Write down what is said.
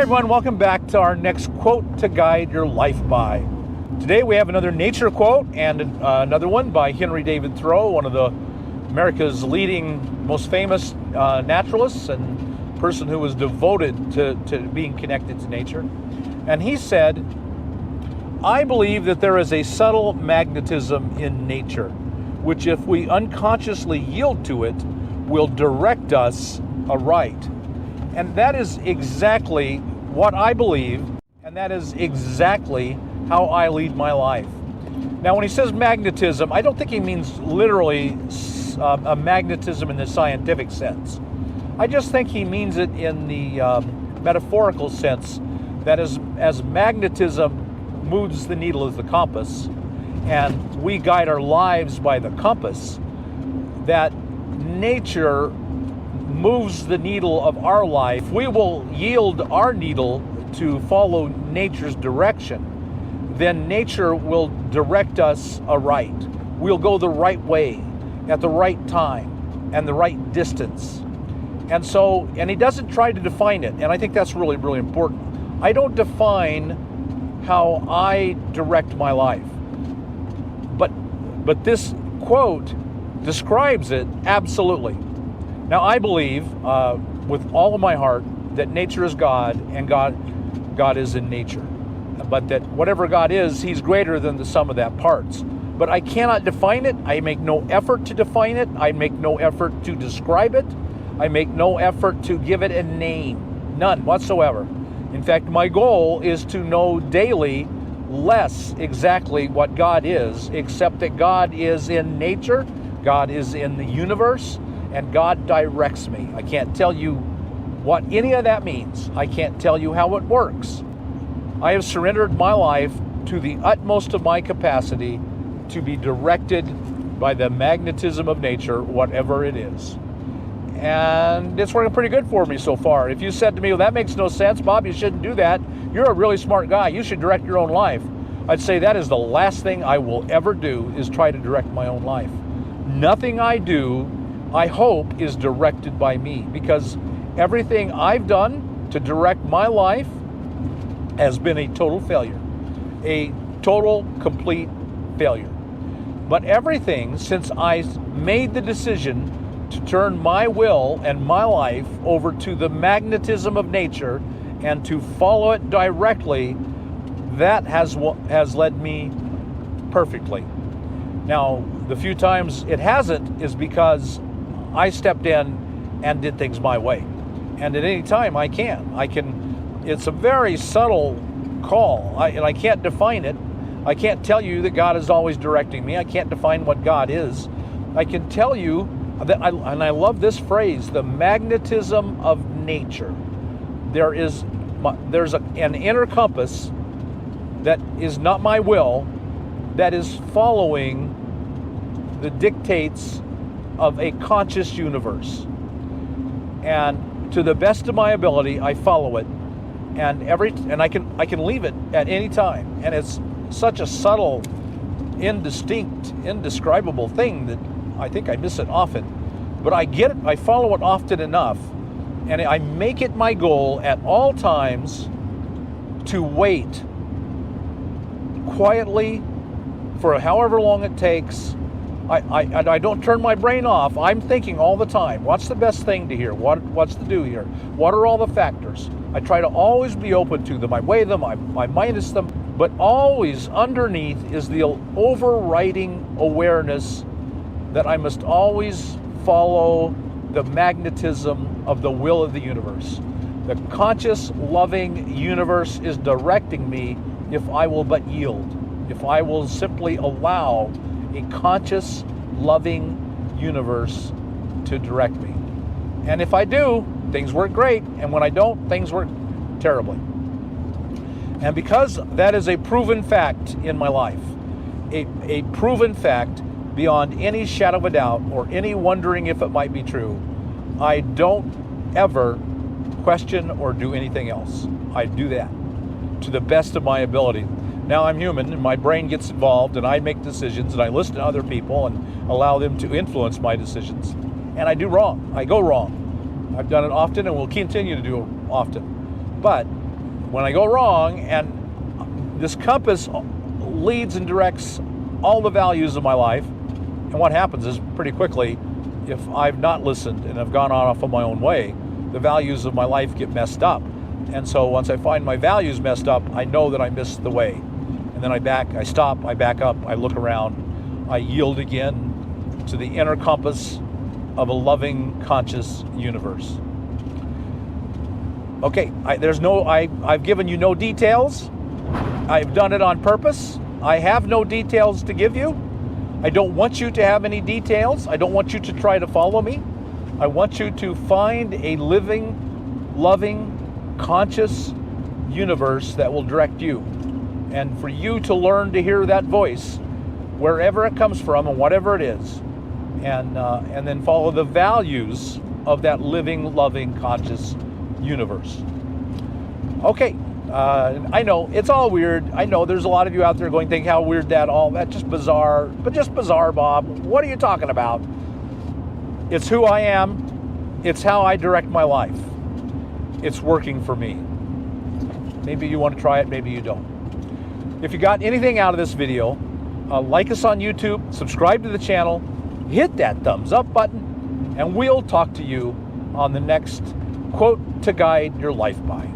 Hi everyone, welcome back to our next quote to guide your life by. Today we have another nature quote and another one by David Thoreau, one of America's leading, most famous naturalists and person who was devoted to being connected to nature. And he said, "I believe that there is a subtle magnetism in nature, which if we unconsciously yield to it, will direct us aright." And that is exactly what I believe, and that is exactly how I lead my life. Now, when he says magnetism, I don't think he means literally a magnetism in the scientific sense. I just think he means it in the metaphorical sense, that as magnetism moves the needle as the compass, and we guide our lives by the compass, that nature moves the needle of our life. We will yield our needle to follow nature's direction. Then nature will direct us aright. We'll go the right way at the right time and the right distance. And he doesn't try to define it, and I think that's really, really important. I don't define how I direct my life, but this quote describes it absolutely. Now, I believe with all of my heart that nature is God and God is in nature. But that whatever God is, He's greater than the sum of that parts. But I cannot define it. I make no effort to define it. I make no effort to describe it. I make no effort to give it a name. None whatsoever. In fact, my goal is to know daily less exactly what God is, except that God is in nature, God is in the universe, and God directs me. I can't tell you what any of that means. I can't tell you how it works. I have surrendered my life to the utmost of my capacity to be directed by the magnetism of nature, whatever it is. And it's working pretty good for me so far. If you said to me, "Well, that makes no sense, Bob, you shouldn't do that. You're a really smart guy. You should direct your own life," I'd say that is the last thing I will ever do, is try to direct my own life. Nothing I do, I hope, is directed by me, because everything I've done to direct my life has been a total failure, a total, complete failure. But everything, since I made the decision to turn my will and my life over to the magnetism of nature and to follow it directly, that has led me perfectly. Now, the few times it hasn't is because I stepped in and did things my way. And at any time I can. It's a very subtle call, and I can't define it. I can't tell you that God is always directing me. I can't define what God is. I can tell you that, and I love this phrase, the magnetism of nature. There's an inner compass that is not my will, that is following the dictates of a conscious universe. And to the best of my ability, I follow it. And I can leave it at any time. And it's such a subtle, indistinct, indescribable thing that I think I miss it often. But I get it, I follow it often enough, and I make it my goal at all times to wait quietly for however long it takes. I don't turn my brain off. I'm thinking all the time, what's the best thing to hear? What's to do here? What are all the factors? I try to always be open to them. I weigh them, I minus them, but always underneath is the overriding awareness that I must always follow the magnetism of the will of the universe. The conscious, loving universe is directing me if I will but yield, if I will simply allow a conscious, loving universe to direct me. And if I do, things work great, and when I don't, things work terribly. And because that is a proven fact in my life, a proven fact beyond any shadow of a doubt or any wondering if it might be true, I don't ever question or do anything else. I do that to the best of my ability. Now, I'm human and my brain gets involved and I make decisions and I listen to other people and allow them to influence my decisions. And I do wrong. I go wrong. I've done it often and will continue to do it often. But when I go wrong, and this compass leads and directs all the values of my life, and what happens is pretty quickly, if I've not listened and have gone off on my own way, the values of my life get messed up. And so once I find my values messed up, I know that I missed the way. And then I stop, I back up, I look around, I yield again to the inner compass of a loving, conscious universe. Okay, I've given you no details. I've done it on purpose. I have no details to give you. I don't want you to have any details. I don't want you to try to follow me. I want you to find a living, loving, conscious universe that will direct you. And for you to learn to hear that voice, wherever it comes from and whatever it is, and then follow the values of that living, loving, conscious universe. Okay, I know it's all weird. I know there's a lot of you out there going, think how weird that's just bizarre. But just bizarre, Bob. What are you talking about? It's who I am. It's how I direct my life. It's working for me. Maybe you want to try it, maybe you don't. If you got anything out of this video, like us on YouTube, subscribe to the channel, hit that thumbs up button, and we'll talk to you on the next quote to guide your life by.